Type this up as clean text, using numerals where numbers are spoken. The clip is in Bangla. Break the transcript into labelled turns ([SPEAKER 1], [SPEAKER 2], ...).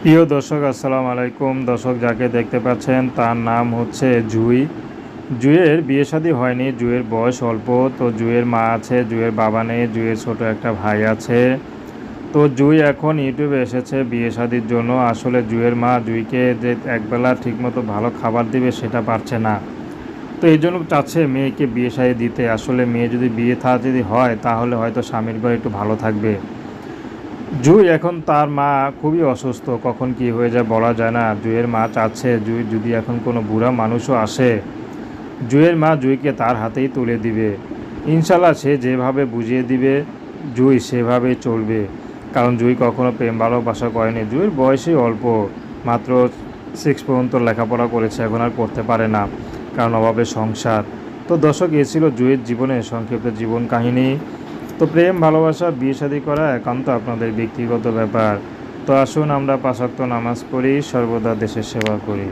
[SPEAKER 1] প্রিয় দর্শক আসসালামু আলাইকুম। দর্শক যাকে দেখতে পাচ্ছেন তার নাম হচ্ছে জুঁই। জুঁইয়ের বিয়ে শাদী হয়নি, জুঁইয়ের বয়স অল্প। তো জুঁইয়ের মা আছে, জুঁইয়ের বাবা নেই, জুঁইয়ের ছোট একটা ভাই আছে। তো জুঁই এখন ইউটিউবে এসেছে বিয়ে শাদীর জন্য। আসলে জুঁইয়ের মা জুঁইকে যে একবেলা ঠিকমতো ভালো খাবার দিবে সেটা পারছে না। তো এই জন্য চাচ্ছে মেয়েকে বিয়ে শাদী দিতে। আসলে মেয়ে যদি বিয়ে থা যদি হয় তাহলে হয়তো স্বামীর ঘরে একটু ভালো থাকবে। জুঁই এখন তার মা খুবই অসুস্থ, কখন কি হয়ে যায় বলা যায় না। জুঁইয়ের মা চাচ্ছে জুঁই যদি এখন কোনো বুড়া মানুষও আসে, জুঁইয়ের মা জুঁইকে তার হাতেই তুলে দিবে। ইনশাল্লাহ সে যেভাবে বুঝিয়ে দিবে জুঁই সেভাবেই চলবে। কারণ জুঁই কখনো প্রেম ভালোবাসা করেনি। জুঁইয়ের বয়সই অল্প, মাত্র 6 পর্যন্ত লেখাপড়া করেছে, এখন আর করতে পারে না কারণ অভাবে সংসার। তো দর্শক, এ ছিল জুঁইয়ের জীবনের সংক্ষিপ্ত জীবন কাহিনী। তো প্রেম ভালোবাসা বিয়ে শাদী করা একান্ত আপনাদের ব্যক্তিগত ব্যাপার। তো আসুন আমরা 5 ওয়াক্ত নামাজ পড়ি, সর্বদা দেশের সেবা করি।